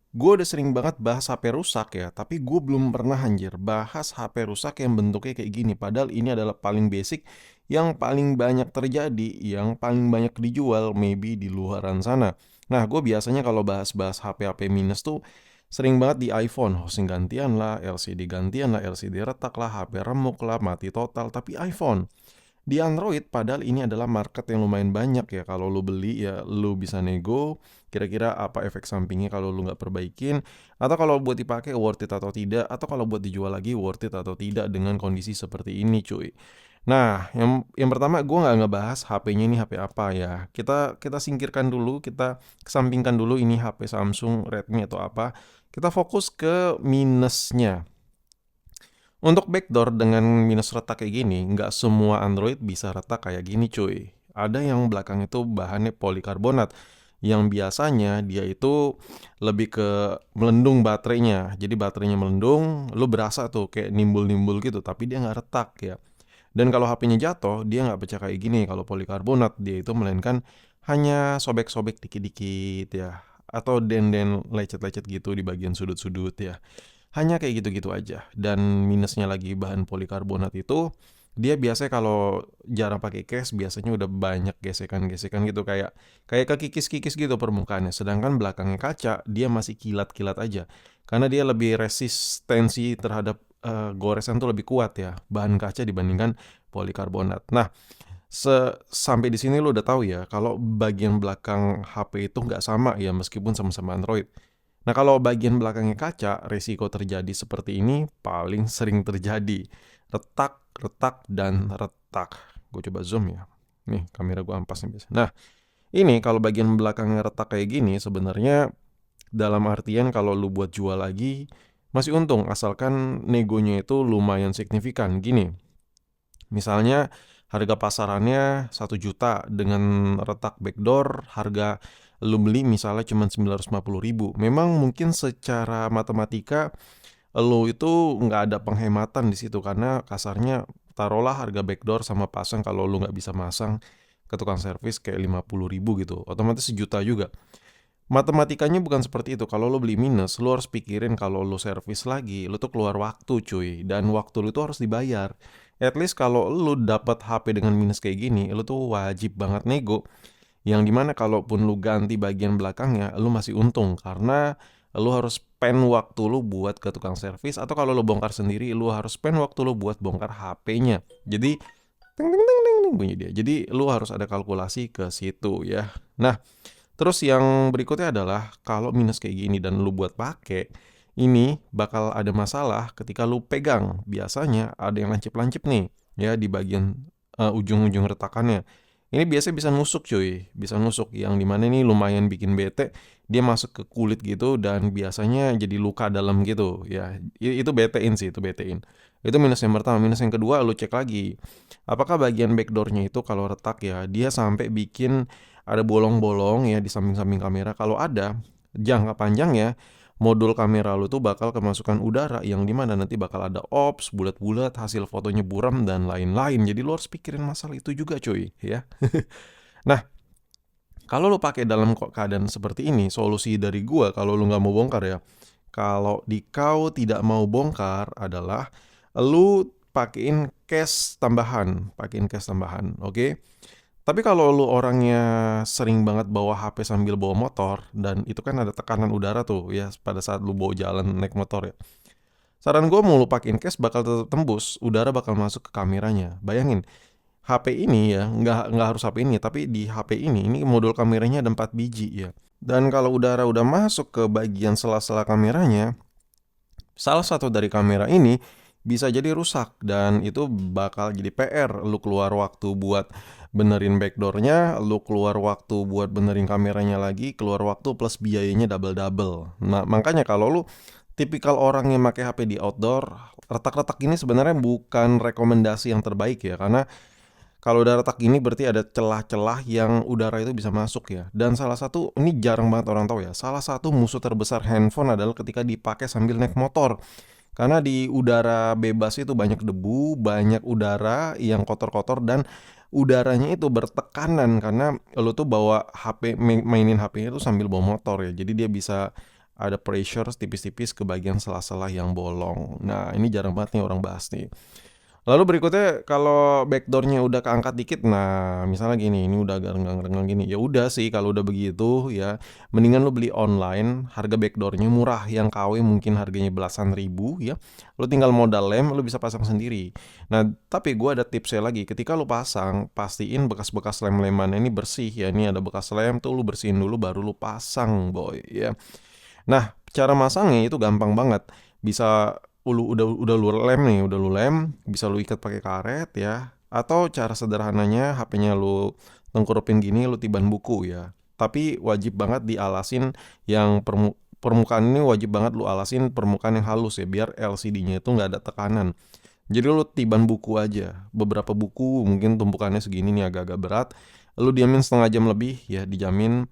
Gue udah sering banget bahas HP rusak ya, tapi gue belum pernah anjir bahas HP rusak yang bentuknya kayak gini. Padahal ini adalah paling basic, yang paling banyak terjadi, yang paling banyak dijual maybe di luaran sana. Nah, gue biasanya kalau bahas-bahas HP-HP minus tuh sering banget di iPhone, housing gantian lah, LCD gantian lah, LCD retak lah, HP remuk lah, mati total, tapi iPhone. Di Android padahal ini adalah market yang lumayan banyak ya. Kalau lu beli ya lu bisa nego, kira-kira apa efek sampingnya kalau lu nggak perbaikin, atau kalau buat dipakai worth it atau tidak, atau kalau buat dijual lagi worth it atau tidak dengan kondisi seperti ini cuy. Nah, yang pertama gue nggak ngebahas HP-nya ini HP apa ya. Kita kita singkirkan dulu, kita kesampingkan dulu ini HP Samsung, Redmi atau apa. Kita fokus ke minusnya. Untuk backdoor dengan minus retak kayak gini, nggak semua Android bisa retak kayak gini cuy. Ada yang belakang itu bahannya polikarbonat, yang biasanya dia itu lebih ke melendung baterainya. Jadi baterainya melendung, lu berasa tuh kayak nimbul-nimbul gitu, tapi dia nggak retak ya. Dan kalau HP-nya jatuh, dia nggak pecah kayak gini. Kalau polikarbonat, dia itu melainkan hanya sobek-sobek dikit-dikit ya. Atau den-den lecet-lecet gitu di bagian sudut-sudut ya. Hanya kayak gitu-gitu aja. Dan minusnya lagi bahan polikarbonat itu, dia biasanya kalau jarang pakai case biasanya udah banyak gesekan-gesekan gitu kayak kayak kekikis-kikis gitu permukaannya. Sedangkan belakangnya kaca, dia masih kilat-kilat aja. Karena dia lebih resistensi terhadap goresan tuh lebih kuat ya, bahan kaca dibandingkan polikarbonat. Nah, sampai di sini lo udah tahu ya kalau bagian belakang HP itu nggak sama ya meskipun sama-sama Android. Nah, kalau bagian belakangnya kaca, risiko terjadi seperti ini paling sering terjadi. Retak, retak, dan retak. Gue coba zoom ya. Nih, kamera gue ampas nih biasa. Nah, ini kalau bagian belakangnya retak kayak gini, sebenarnya dalam artian kalau lu buat jual lagi, masih untung asalkan negonya itu lumayan signifikan. Gini, misalnya harga pasarannya 1 juta dengan retak backdoor, harga lu beli misalnya cuma 950 ribu. Memang mungkin secara matematika lu itu nggak ada penghematan di situ karena kasarnya taruhlah harga backdoor sama pasang kalau lu nggak bisa masang ke tukang servis kayak 50 ribu gitu. Otomatis 1 juta juga. Matematikanya bukan seperti itu. Kalau lo beli minus, lo harus pikirin kalau lo servis lagi, lo tuh keluar waktu cuy. Dan waktu lo tuh harus dibayar. At least kalau lo dapat HP dengan minus kayak gini, lo tuh wajib banget nego. Yang dimana kalaupun lo ganti bagian belakangnya, lo masih untung. Karena lo harus spend waktu lo buat ke tukang servis. Atau kalau lo bongkar sendiri, lo harus spend waktu lo buat bongkar HP-nya. Jadi, ting ting ting ting ting bunyi dia. Jadi lo harus ada kalkulasi ke situ ya. Nah, terus yang berikutnya adalah kalau minus kayak gini dan lu buat pakai, ini bakal ada masalah ketika lu pegang. Biasanya ada yang lancip-lancip nih ya di bagian ujung-ujung retakannya. Ini biasanya bisa nusuk cuy, bisa nusuk yang dimana ini lumayan bikin bete. Dia masuk ke kulit gitu dan biasanya jadi luka dalam gitu ya. Itu betein sih, itu betein. Itu minus yang pertama. Minus yang kedua lu cek lagi. Apakah bagian backdoornya itu kalau retak ya, dia sampai bikin ada bolong-bolong ya di samping-samping kamera. Kalau ada, jangka panjang ya, modul kamera lu tuh bakal kemasukan udara yang dimana nanti bakal ada ops, bulat-bulat, hasil fotonya buram dan lain-lain. Jadi lu harus pikirin masalah itu juga cuy ya. Nah, kalau lu pakai dalam keadaan seperti ini, solusi dari gua kalau lu nggak mau bongkar ya, kalau di kau tidak mau bongkar adalah lu pakein case tambahan, oke? Tapi kalau lu orangnya sering banget bawa HP sambil bawa motor dan itu kan ada tekanan udara tuh ya pada saat lu bawa jalan naik motor ya. Saran gue mau lu pakein case bakal tetap tembus, udara bakal masuk ke kameranya. Bayangin, HP ini ya, nggak harus HP ini, tapi di HP ini modul kameranya ada 4 biji ya. Dan kalau udara udah masuk ke bagian sela-sela kameranya, salah satu dari kamera ini bisa jadi rusak dan itu bakal jadi PR. Lu keluar waktu buat benerin backdoornya, lu keluar waktu buat benerin kameranya lagi, keluar waktu plus biayanya double-double. Nah, makanya kalau lu tipikal orang yang pakai HP di outdoor, retak-retak ini sebenarnya bukan rekomendasi yang terbaik ya, karena kalau udah retak ini berarti ada celah-celah yang udara itu bisa masuk ya. Dan salah satu, ini jarang banget orang tahu ya, salah satu musuh terbesar handphone adalah ketika dipakai sambil naik motor. Karena di udara bebas itu banyak debu, banyak udara yang kotor-kotor dan udaranya itu bertekanan karena lo tuh bawa HP, mainin HP itu sambil bawa motor ya. Jadi dia bisa ada pressure tipis-tipis ke bagian sela-sela yang bolong. Nah, ini jarang banget nih orang bahas nih. Lalu berikutnya kalau backdoornya udah keangkat dikit, nah misalnya gini, ini udah agak renggang-renggang gini, ya udah sih kalau udah begitu ya, mendingan lu beli online, harga backdoornya murah, yang KW mungkin harganya belasan ribu ya, lu tinggal modal lem, lu bisa pasang sendiri. Nah tapi gua ada tipsnya lagi, ketika lu pasang, pastiin bekas-bekas lem-lemannya ini bersih ya, ini ada bekas lem tuh lu bersihin dulu baru lu pasang boy ya. Nah, cara masangnya itu gampang banget. Bisa udah lu lem nih, udah lu lem, bisa lu ikat pakai karet ya. Atau cara sederhananya HP-nya lu tengkurupin gini, lu tiban buku ya. Tapi wajib banget dialasin yang permukaan ini wajib banget lu alasin permukaan yang halus ya, biar LCD-nya itu nggak ada tekanan. Jadi lu tiban buku aja, beberapa buku mungkin tumpukannya segini nih agak-agak berat. Lu diamin setengah jam lebih ya, dijamin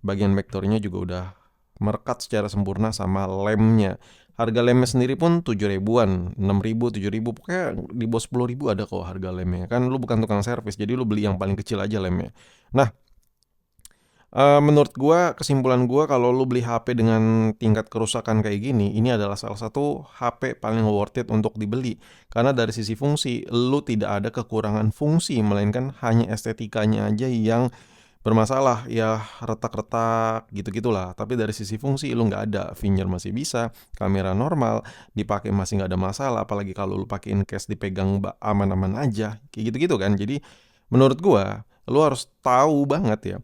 bagian vektornya juga udah merekat secara sempurna sama lemnya. Harga lemnya sendiri pun 7 ribuan, 6 ribu, 7 ribu, pokoknya di bawah 10 ribu ada kok harga lemnya. Kan lu bukan tukang servis, jadi lu beli yang paling kecil aja lemnya. Nah, menurut gua, kesimpulan gua kalau lu beli HP dengan tingkat kerusakan kayak gini, ini adalah salah satu HP paling worth it untuk dibeli. Karena dari sisi fungsi, lu tidak ada kekurangan fungsi, melainkan hanya estetikanya aja yang bermasalah ya, retak-retak gitu-gitulah. Tapi dari sisi fungsi lu nggak ada, finger masih bisa, kamera normal, dipakai masih nggak ada masalah. Apalagi kalau lu pakein case dipegang aman-aman aja, kayak gitu-gitu kan. Jadi menurut gua lu harus tahu banget ya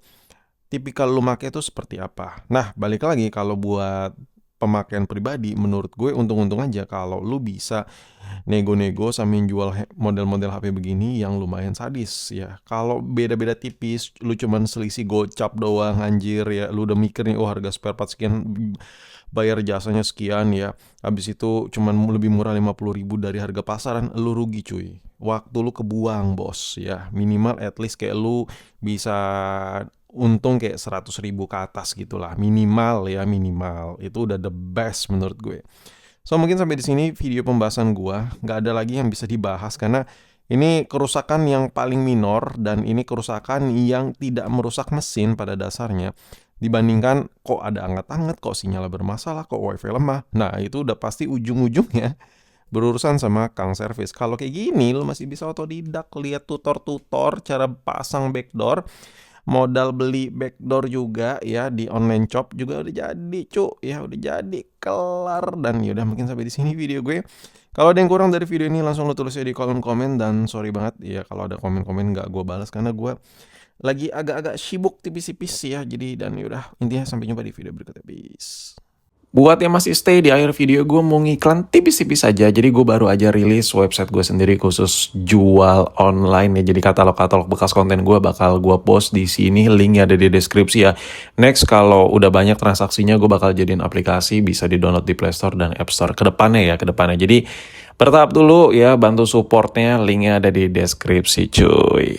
tipikal lu make itu seperti apa. Nah, balik lagi kalau buat pemakaian pribadi, menurut gue untung-untung aja kalau lu bisa nego-nego sambil jual model-model HP begini yang lumayan sadis ya. Kalau beda-beda tipis, lu cuman selisih gocap doang anjir ya. Lu udah mikir nih, oh harga spare part sekian, bayar jasanya sekian ya. Habis itu cuman lebih murah 50 ribu dari harga pasaran, lu rugi cuy. Waktu lu kebuang bos ya. Minimal at least kayak lu bisa untung kayak 100 ribu ke atas gitulah. Minimal ya, minimal. Itu udah the best menurut gue. So mungkin sampai di sini video pembahasan gua, nggak ada lagi yang bisa dibahas karena ini kerusakan yang paling minor dan ini kerusakan yang tidak merusak mesin pada dasarnya. Dibandingkan kok ada anget-anget, kok sinyalnya bermasalah, kok wifi lemah. Nah itu udah pasti ujung-ujungnya berurusan sama kang servis. Kalau kayak gini lu masih bisa otodidak, lihat tutor-tutor cara pasang backdoor, modal beli backdoor juga ya di online shop juga udah jadi ya, udah jadi kelar. Dan yaudah mungkin sampai di sini video gue. Kalau ada yang kurang dari video ini langsung lo tulis ya di kolom komen, dan sorry banget ya kalau ada komen-komen nggak gue balas karena gue lagi agak-agak sibuk tipis-tipis ya. Jadi dan yaudah, intinya sampai jumpa di video berikutnya, peace. Buat yang masih stay di akhir video, gue mau ngiklan tipis-tipis aja. Jadi gue baru aja rilis website gue sendiri khusus jual online ya. Jadi katalog-katalog bekas konten gue bakal gue post di sini. Linknya ada di deskripsi ya. Next, kalau udah banyak transaksinya, gue bakal jadiin aplikasi, bisa di-download di Play Store dan App Store. Kedepannya ya, kedepannya. Jadi bertahap dulu ya, bantu supportnya. Linknya ada di deskripsi cuy.